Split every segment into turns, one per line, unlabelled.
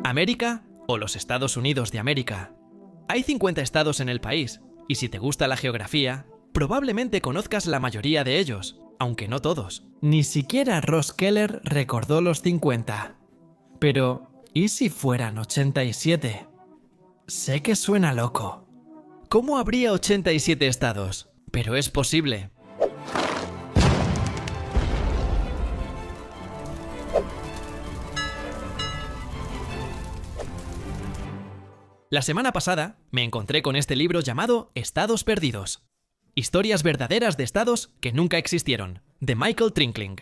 ¿América o los Estados Unidos de América? Hay 50 estados en el país, y si te gusta la geografía, probablemente conozcas la mayoría de ellos, aunque no todos. Ni siquiera Ross Keller recordó los 50. Pero, ¿y si fueran 87? Sé que suena loco. ¿Cómo habría 87 estados? Pero es posible. La semana pasada me encontré con este libro llamado Estados Perdidos. Historias verdaderas de estados que nunca existieron, de Michael Trinkling.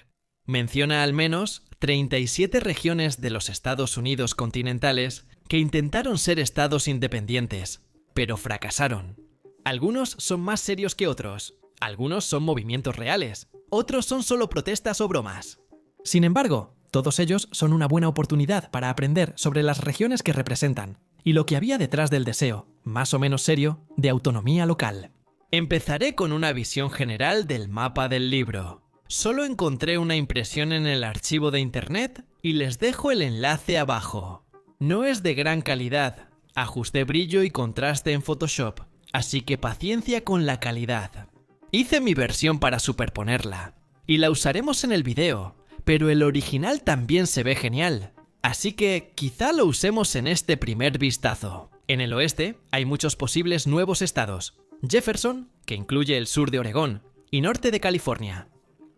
Menciona al menos 37 regiones de los Estados Unidos continentales que intentaron ser estados independientes, pero fracasaron. Algunos son más serios que otros, algunos son movimientos reales, otros son solo protestas o bromas. Sin embargo, todos ellos son una buena oportunidad para aprender sobre las regiones que representan y lo que había detrás del deseo, más o menos serio, de autonomía local. Empezaré con una visión general del mapa del libro. Solo encontré una impresión en el archivo de internet y les dejo el enlace abajo. No es de gran calidad, ajusté brillo y contraste en Photoshop, así que paciencia con la calidad. Hice mi versión para superponerla, y la usaremos en el video, pero el original también se ve genial. Así que quizá lo usemos en este primer vistazo. En el oeste hay muchos posibles nuevos estados. Jefferson, que incluye el sur de Oregón, y norte de California.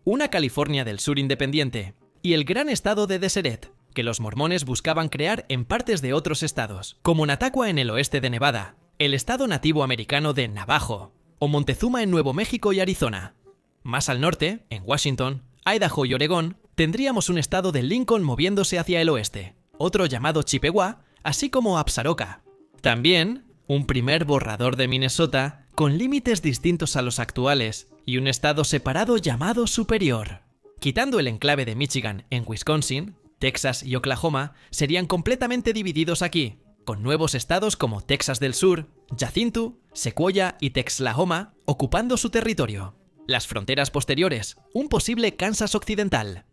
Una California del sur independiente, y el gran estado de Deseret, que los mormones buscaban crear en partes de otros estados, como Natahua en el oeste de Nevada, el estado nativo americano de Navajo, o Montezuma en Nuevo México y Arizona. Más al norte, en Washington, Idaho y Oregón, tendríamos un estado de Lincoln moviéndose hacia el oeste, otro llamado Chippewa, así como Absaroka. También, un primer borrador de Minnesota, con límites distintos a los actuales, y un estado separado llamado Superior. Quitando el enclave de Michigan en Wisconsin, Texas y Oklahoma serían completamente divididos aquí, con nuevos estados como Texas del Sur, Jacinto, Sequoia y Texlahoma ocupando su territorio. Las fronteras posteriores, un posible Kansas occidental.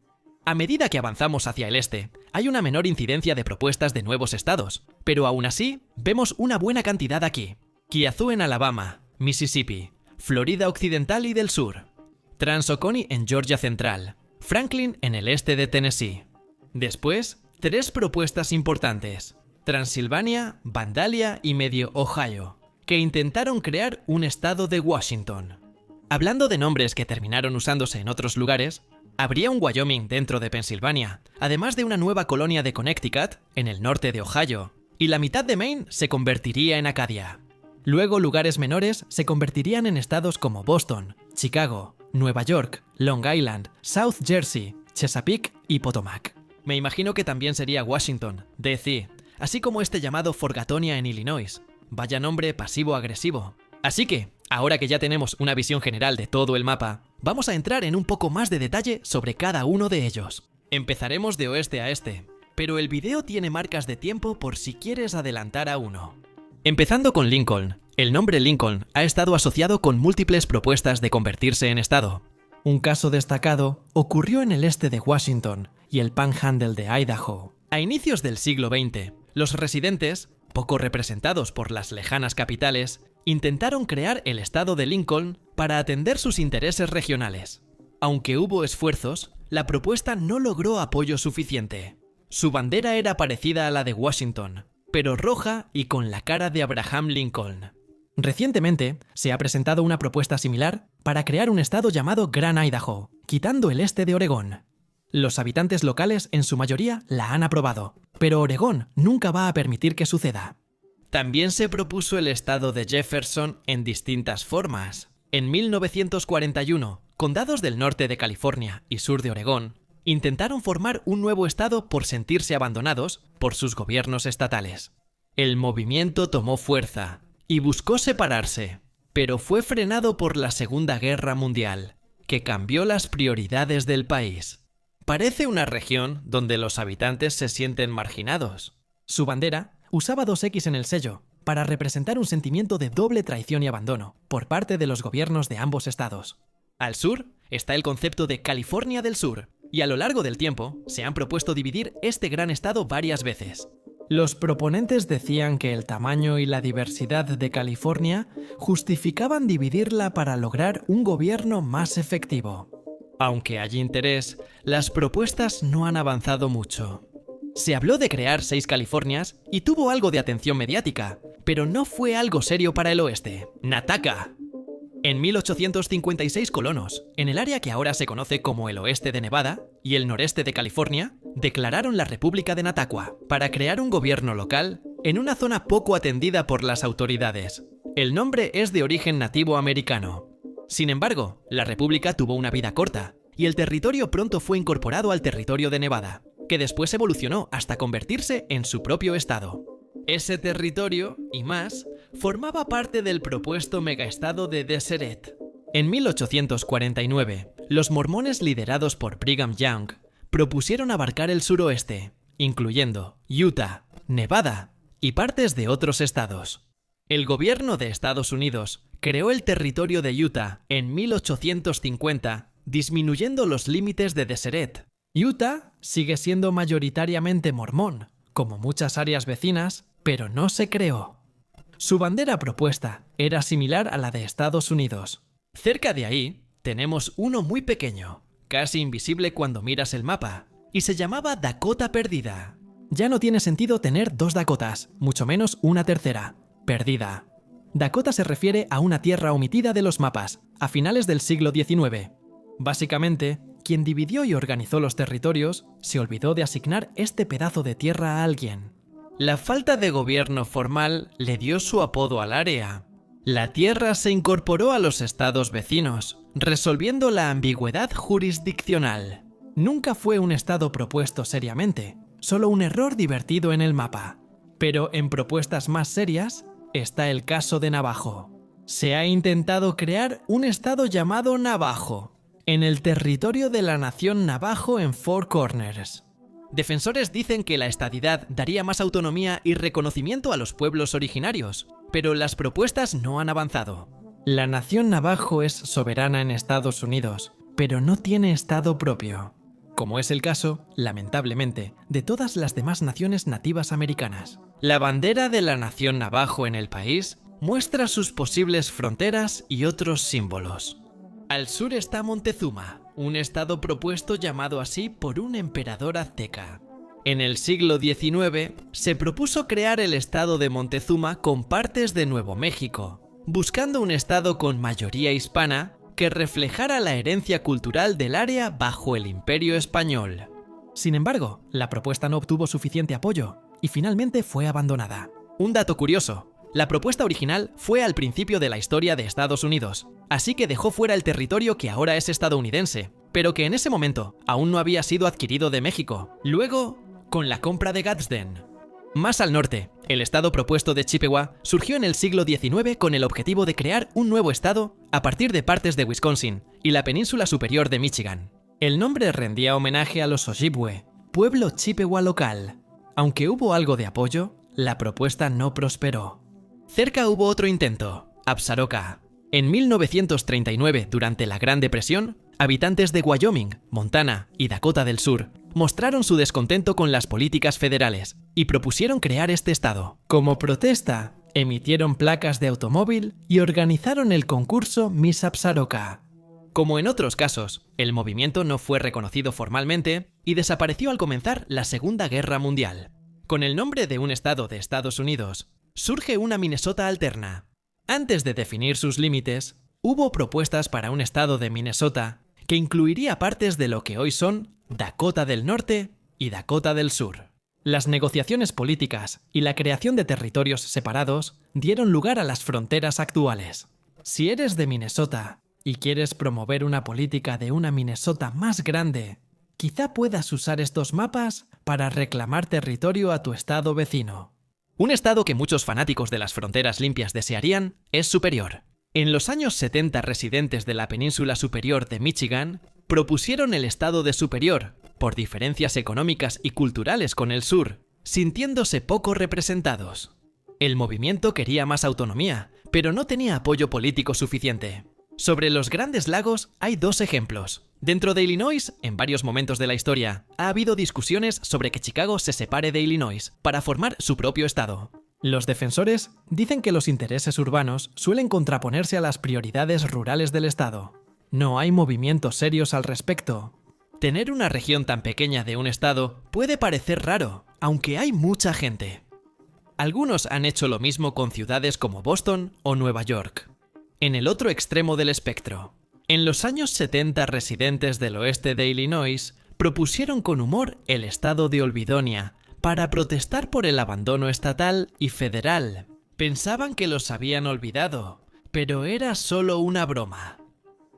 A medida que avanzamos hacia el este, hay una menor incidencia de propuestas de nuevos estados, pero aún así, vemos una buena cantidad aquí. Kiazoo en Alabama, Mississippi, Florida Occidental y del Sur, Trans-Oconee en Georgia Central, Franklin en el este de Tennessee. Después, 3 propuestas importantes, Transilvania, Vandalia y medio Ohio, que intentaron crear un estado de Washington. Hablando de nombres que terminaron usándose en otros lugares, habría un Wyoming dentro de Pensilvania, además de una nueva colonia de Connecticut en el norte de Ohio, y la mitad de Maine se convertiría en Acadia. Luego lugares menores se convertirían en estados como Boston, Chicago, Nueva York, Long Island, South Jersey, Chesapeake y Potomac. Me imagino que también sería Washington, D.C., así como este llamado Forgatonia en Illinois. Vaya nombre pasivo-agresivo. Así que, ahora que ya tenemos una visión general de todo el mapa, vamos a entrar en un poco más de detalle sobre cada uno de ellos. Empezaremos de oeste a este, pero el video tiene marcas de tiempo por si quieres adelantar a uno. Empezando con Lincoln. El nombre Lincoln ha estado asociado con múltiples propuestas de convertirse en estado. Un caso destacado ocurrió en el este de Washington y el Panhandle de Idaho. A inicios del siglo XX, los residentes, poco representados por las lejanas capitales, intentaron crear el estado de Lincoln para atender sus intereses regionales. Aunque hubo esfuerzos, la propuesta no logró apoyo suficiente. Su bandera era parecida a la de Washington, pero roja y con la cara de Abraham Lincoln. Recientemente, se ha presentado una propuesta similar para crear un estado llamado Gran Idaho, quitando el este de Oregón. Los habitantes locales en su mayoría la han aprobado, pero Oregón nunca va a permitir que suceda. También se propuso el estado de Jefferson en distintas formas. En 1941, condados del norte de California y sur de Oregón intentaron formar un nuevo estado por sentirse abandonados por sus gobiernos estatales. El movimiento tomó fuerza y buscó separarse, pero fue frenado por la Segunda Guerra Mundial, que cambió las prioridades del país. Parece una región donde los habitantes se sienten marginados. Su bandera usaba 2X en el sello, para representar un sentimiento de doble traición y abandono por parte de los gobiernos de ambos estados. Al sur está el concepto de California del Sur, y a lo largo del tiempo se han propuesto dividir este gran estado varias veces. Los proponentes decían que el tamaño y la diversidad de California justificaban dividirla para lograr un gobierno más efectivo. Aunque hay interés, las propuestas no han avanzado mucho. Se habló de crear 6 Californias y tuvo algo de atención mediática, pero no fue algo serio para el oeste. Nataka. En 1856 colonos, en el área que ahora se conoce como el oeste de Nevada y el noreste de California, declararon la República de Nataqua para crear un gobierno local en una zona poco atendida por las autoridades. El nombre es de origen nativo americano. Sin embargo, la república tuvo una vida corta y el territorio pronto fue incorporado al territorio de Nevada, que después evolucionó hasta convertirse en su propio estado. Ese territorio, y más, formaba parte del propuesto megaestado de Deseret. En 1849, los mormones liderados por Brigham Young propusieron abarcar el suroeste, incluyendo Utah, Nevada y partes de otros estados. El gobierno de Estados Unidos creó el territorio de Utah en 1850, disminuyendo los límites de Deseret. Utah sigue siendo mayoritariamente mormón, como muchas áreas vecinas, pero no se creó. Su bandera propuesta era similar a la de Estados Unidos. Cerca de ahí tenemos uno muy pequeño, casi invisible cuando miras el mapa, y se llamaba Dakota Perdida. Ya no tiene sentido tener 2 Dakotas, mucho menos una tercera. Perdida. Dakota se refiere a una tierra omitida de los mapas, a finales del siglo XIX. Básicamente, quien dividió y organizó los territorios se olvidó de asignar este pedazo de tierra a alguien. La falta de gobierno formal le dio su apodo al área. La tierra se incorporó a los estados vecinos, resolviendo la ambigüedad jurisdiccional. Nunca fue un estado propuesto seriamente, solo un error divertido en el mapa. Pero en propuestas más serias está el caso de Navajo. Se ha intentado crear un estado llamado Navajo, en el territorio de la nación Navajo en Four Corners. Defensores dicen que la estadidad daría más autonomía y reconocimiento a los pueblos originarios, pero las propuestas no han avanzado. La nación Navajo es soberana en Estados Unidos, pero no tiene estado propio, como es el caso, lamentablemente, de todas las demás naciones nativas americanas. La bandera de la nación Navajo en el país muestra sus posibles fronteras y otros símbolos. Al sur está Montezuma, un estado propuesto llamado así por un emperador azteca. En el siglo XIX se propuso crear el estado de Montezuma con partes de Nuevo México, buscando un estado con mayoría hispana que reflejara la herencia cultural del área bajo el Imperio Español. Sin embargo, la propuesta no obtuvo suficiente apoyo y finalmente fue abandonada. Un dato curioso: la propuesta original fue al principio de la historia de Estados Unidos, así que dejó fuera el territorio que ahora es estadounidense, pero que en ese momento aún no había sido adquirido de México. Luego, con la compra de Gadsden. Más al norte, el estado propuesto de Chippewa surgió en el siglo XIX con el objetivo de crear un nuevo estado a partir de partes de Wisconsin y la península superior de Michigan. El nombre rendía homenaje a los Ojibwe, pueblo Chippewa local. Aunque hubo algo de apoyo, la propuesta no prosperó. Cerca hubo otro intento, Absaroka. En 1939, durante la Gran Depresión, habitantes de Wyoming, Montana y Dakota del Sur mostraron su descontento con las políticas federales y propusieron crear este estado. Como protesta, emitieron placas de automóvil y organizaron el concurso Miss Absaroka. Como en otros casos, el movimiento no fue reconocido formalmente y desapareció al comenzar la Segunda Guerra Mundial. Con el nombre de un estado de Estados Unidos, surge una Minnesota alterna. Antes de definir sus límites, hubo propuestas para un estado de Minnesota que incluiría partes de lo que hoy son Dakota del Norte y Dakota del Sur. Las negociaciones políticas y la creación de territorios separados dieron lugar a las fronteras actuales. Si eres de Minnesota y quieres promover una política de una Minnesota más grande, quizá puedas usar estos mapas para reclamar territorio a tu estado vecino. Un estado que muchos fanáticos de las fronteras limpias desearían es Superior. En los años 70, residentes de la península superior de Michigan propusieron el estado de Superior, por diferencias económicas y culturales con el sur, sintiéndose poco representados. El movimiento quería más autonomía, pero no tenía apoyo político suficiente. Sobre los Grandes Lagos hay 2 ejemplos. Dentro de Illinois, en varios momentos de la historia, ha habido discusiones sobre que Chicago se separe de Illinois para formar su propio estado. Los defensores dicen que los intereses urbanos suelen contraponerse a las prioridades rurales del estado. No hay movimientos serios al respecto. Tener una región tan pequeña de un estado puede parecer raro, aunque hay mucha gente. Algunos han hecho lo mismo con ciudades como Boston o Nueva York. En el otro extremo del espectro, en los años 70 residentes del oeste de Illinois propusieron con humor el estado de Olbidonia para protestar por el abandono estatal y federal. Pensaban que los habían olvidado, pero era solo una broma.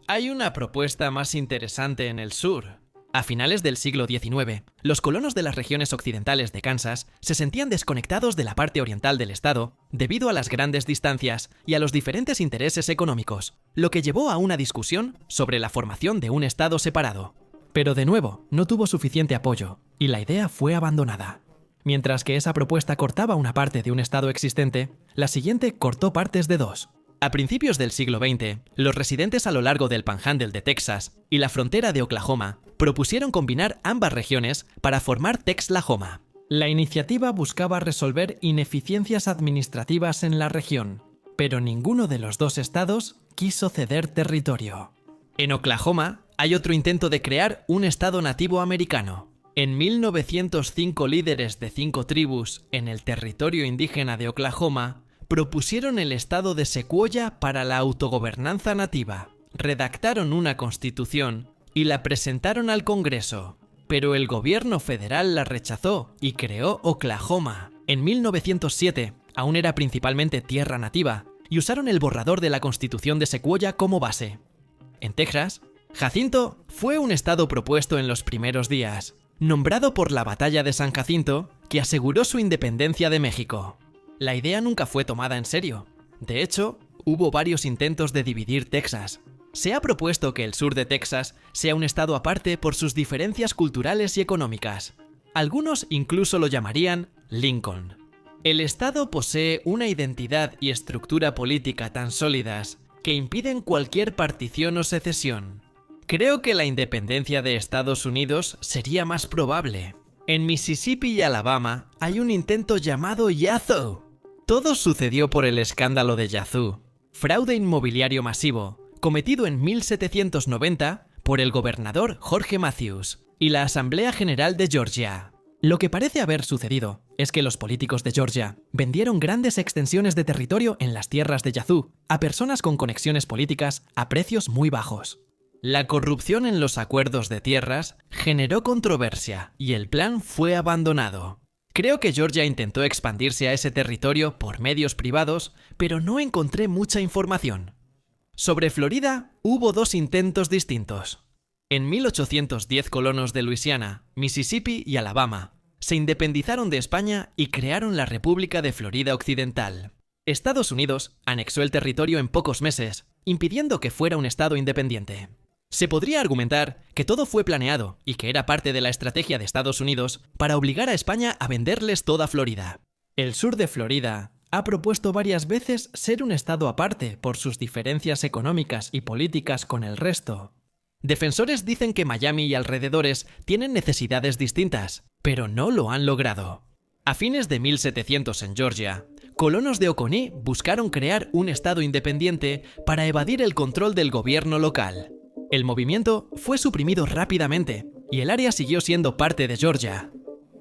Hay una propuesta más interesante en el sur. A finales del siglo XIX, los colonos de las regiones occidentales de Kansas se sentían desconectados de la parte oriental del estado debido a las grandes distancias y a los diferentes intereses económicos, lo que llevó a una discusión sobre la formación de un estado separado. Pero de nuevo, no tuvo suficiente apoyo, y la idea fue abandonada. Mientras que esa propuesta cortaba una parte de un estado existente, la siguiente cortó partes de dos. A principios del siglo XX, los residentes a lo largo del Panhandle de Texas y la frontera de Oklahoma propusieron combinar ambas regiones para formar Texlahoma. La iniciativa buscaba resolver ineficiencias administrativas en la región, pero ninguno de los dos estados quiso ceder territorio. En Oklahoma hay otro intento de crear un estado nativo americano. En 1905 líderes de 5 tribus en el territorio indígena de Oklahoma propusieron el estado de Sequoyah para la autogobernanza nativa, redactaron una constitución y la presentaron al Congreso, pero el gobierno federal la rechazó y creó Oklahoma. En 1907 aún era principalmente tierra nativa y usaron el borrador de la constitución de Sequoyah como base. En Texas, Jacinto fue un estado propuesto en los primeros días, nombrado por la Batalla de San Jacinto, que aseguró su independencia de México. La idea nunca fue tomada en serio. De hecho, hubo varios intentos de dividir Texas. Se ha propuesto que el sur de Texas sea un estado aparte por sus diferencias culturales y económicas. Algunos incluso lo llamarían Lincoln. El estado posee una identidad y estructura política tan sólidas que impiden cualquier partición o secesión. Creo que la independencia de Estados Unidos sería más probable. En Mississippi y Alabama hay un intento llamado Yazoo. Todo sucedió por el escándalo de Yazoo, fraude inmobiliario masivo, cometido en 1790 por el gobernador Jorge Matthews y la Asamblea General de Georgia. Lo que parece haber sucedido es que los políticos de Georgia vendieron grandes extensiones de territorio en las tierras de Yazoo a personas con conexiones políticas a precios muy bajos. La corrupción en los acuerdos de tierras generó controversia y el plan fue abandonado. Creo que Georgia intentó expandirse a ese territorio por medios privados, pero no encontré mucha información. Sobre Florida, hubo 2 intentos distintos. En 1810 colonos de Luisiana, Mississippi y Alabama se independizaron de España y crearon la República de Florida Occidental. Estados Unidos anexó el territorio en pocos meses, impidiendo que fuera un estado independiente. Se podría argumentar que todo fue planeado y que era parte de la estrategia de Estados Unidos para obligar a España a venderles toda Florida. El sur de Florida ha propuesto varias veces ser un estado aparte por sus diferencias económicas y políticas con el resto. Defensores dicen que Miami y alrededores tienen necesidades distintas, pero no lo han logrado. A fines de 1700 en Georgia, colonos de Oconee buscaron crear un estado independiente para evadir el control del gobierno local. El movimiento fue suprimido rápidamente y el área siguió siendo parte de Georgia.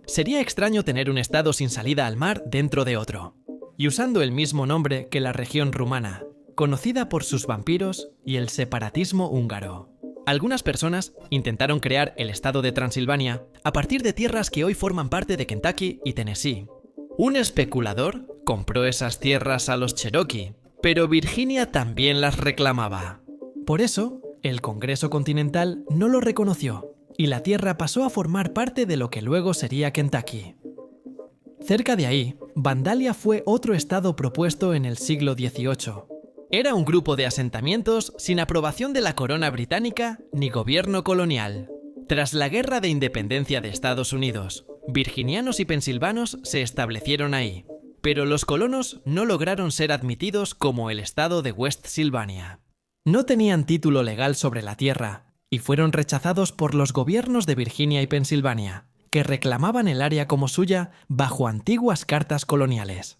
Sería extraño tener un estado sin salida al mar dentro de otro, y usando el mismo nombre que la región rumana, conocida por sus vampiros y el separatismo húngaro. Algunas personas intentaron crear el estado de Transilvania a partir de tierras que hoy forman parte de Kentucky y Tennessee. Un especulador compró esas tierras a los Cherokee, pero Virginia también las reclamaba. Por eso, el Congreso Continental no lo reconoció, y la tierra pasó a formar parte de lo que luego sería Kentucky. Cerca de ahí, Vandalia fue otro estado propuesto en el siglo XVIII. Era un grupo de asentamientos sin aprobación de la corona británica ni gobierno colonial. Tras la Guerra de Independencia de Estados Unidos, virginianos y pensilvanos se establecieron ahí, pero los colonos no lograron ser admitidos como el estado de West Sylvania. No tenían título legal sobre la tierra, y fueron rechazados por los gobiernos de Virginia y Pensilvania, que reclamaban el área como suya bajo antiguas cartas coloniales.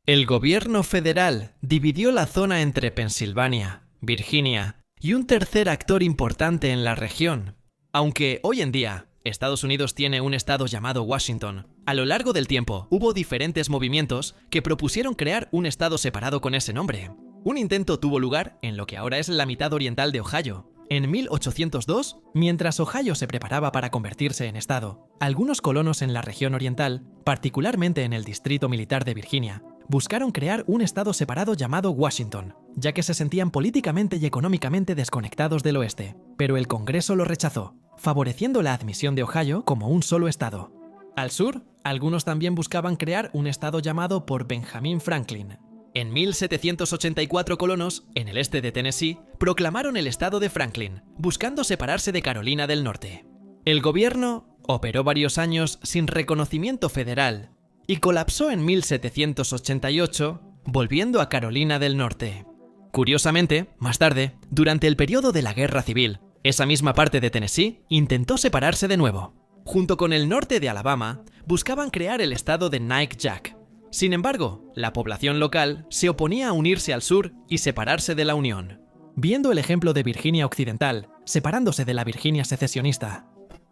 El gobierno federal dividió la zona entre Pensilvania, Virginia y un tercer actor importante en la región. Aunque hoy en día Estados Unidos tiene un estado llamado Washington, a lo largo del tiempo hubo diferentes movimientos que propusieron crear un estado separado con ese nombre. Un intento tuvo lugar en lo que ahora es la mitad oriental de Ohio. En 1802, mientras Ohio se preparaba para convertirse en estado, algunos colonos en la región oriental, particularmente en el Distrito Militar de Virginia, buscaron crear un estado separado llamado Washington, ya que se sentían políticamente y económicamente desconectados del oeste, pero el Congreso lo rechazó, favoreciendo la admisión de Ohio como un solo estado. Al sur, algunos también buscaban crear un estado llamado por Benjamin Franklin. En 1784 colonos, en el este de Tennessee, proclamaron el estado de Franklin, buscando separarse de Carolina del Norte. El gobierno operó varios años sin reconocimiento federal y colapsó en 1788, volviendo a Carolina del Norte. Curiosamente, más tarde, durante el periodo de la Guerra Civil, esa misma parte de Tennessee intentó separarse de nuevo. Junto con el norte de Alabama, buscaban crear el estado de Nike Jack. Sin embargo, la población local se oponía a unirse al sur y separarse de la Unión. Viendo el ejemplo de Virginia Occidental, separándose de la Virginia secesionista,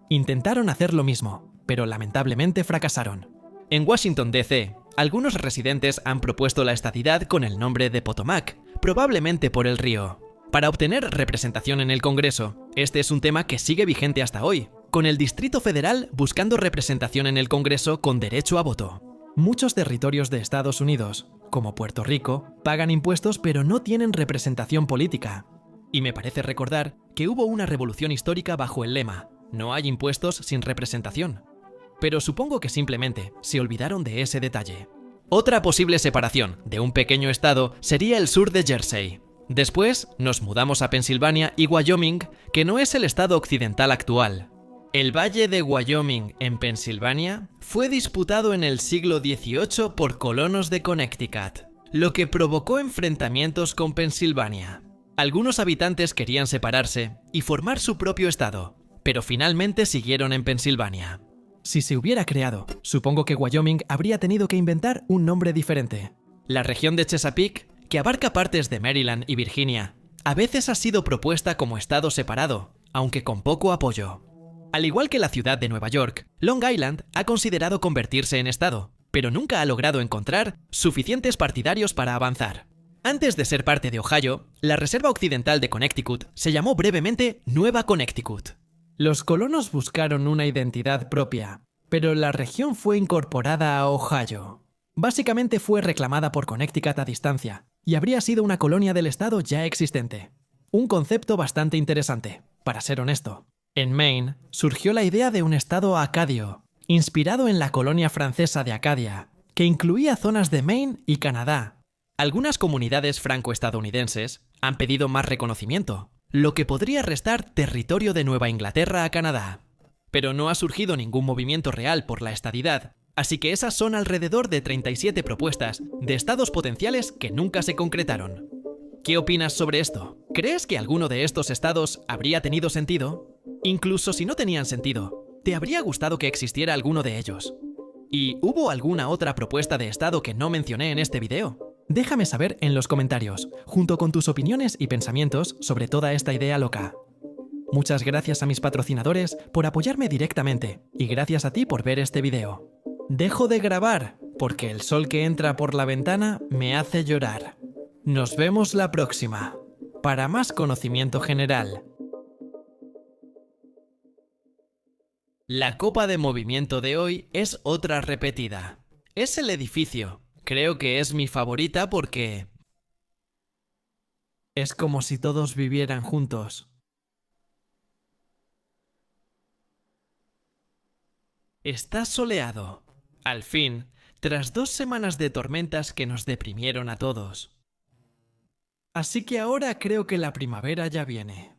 intentaron hacer lo mismo, pero lamentablemente fracasaron. En Washington, D.C., algunos residentes han propuesto la estadidad con el nombre de Potomac, probablemente por el río. Para obtener representación en el Congreso, este es un tema que sigue vigente hasta hoy, con el Distrito Federal buscando representación en el Congreso con derecho a voto. Muchos territorios de Estados Unidos, como Puerto Rico, pagan impuestos pero no tienen representación política. Y me parece recordar que hubo una revolución histórica bajo el lema «No hay impuestos sin representación». Pero supongo que simplemente se olvidaron de ese detalle. Otra posible separación de un pequeño estado sería el sur de Jersey. Después nos mudamos a Pensilvania y Wyoming, que no es el estado occidental actual. El Valle de Wyoming en Pensilvania fue disputado en el siglo XVIII por colonos de Connecticut, lo que provocó enfrentamientos con Pensilvania. Algunos habitantes querían separarse y formar su propio estado, pero finalmente siguieron en Pensilvania. Si se hubiera creado, supongo que Wyoming habría tenido que inventar un nombre diferente. La región de Chesapeake, que abarca partes de Maryland y Virginia, a veces ha sido propuesta como estado separado, aunque con poco apoyo. Al igual que la ciudad de Nueva York, Long Island ha considerado convertirse en estado, pero nunca ha logrado encontrar suficientes partidarios para avanzar. Antes de ser parte de Ohio, la Reserva Occidental de Connecticut se llamó brevemente Nueva Connecticut. Los colonos buscaron una identidad propia, pero la región fue incorporada a Ohio. Básicamente fue reclamada por Connecticut a distancia, y habría sido una colonia del estado ya existente. Un concepto bastante interesante, para ser honesto. En Maine surgió la idea de un estado acadio, inspirado en la colonia francesa de Acadia, que incluía zonas de Maine y Canadá. Algunas comunidades franco-estadounidenses han pedido más reconocimiento, lo que podría restar territorio de Nueva Inglaterra a Canadá. Pero no ha surgido ningún movimiento real por la estadidad, así que esas son alrededor de 37 propuestas de estados potenciales que nunca se concretaron. ¿Qué opinas sobre esto? ¿Crees que alguno de estos estados habría tenido sentido? Incluso si no tenían sentido, ¿te habría gustado que existiera alguno de ellos? ¿Y hubo alguna otra propuesta de estado que no mencioné en este video? Déjame saber en los comentarios, junto con tus opiniones y pensamientos sobre toda esta idea loca. Muchas gracias a mis patrocinadores por apoyarme directamente y gracias a ti por ver este video. Dejo de grabar porque el sol que entra por la ventana me hace llorar. Nos vemos la próxima, para más conocimiento general. La copa de movimiento de hoy es otra repetida. Es el edificio. Creo que es mi favorita porque es como si todos vivieran juntos. Está soleado. Al fin, tras 2 semanas de tormentas que nos deprimieron a todos. Así que ahora creo que la primavera ya viene.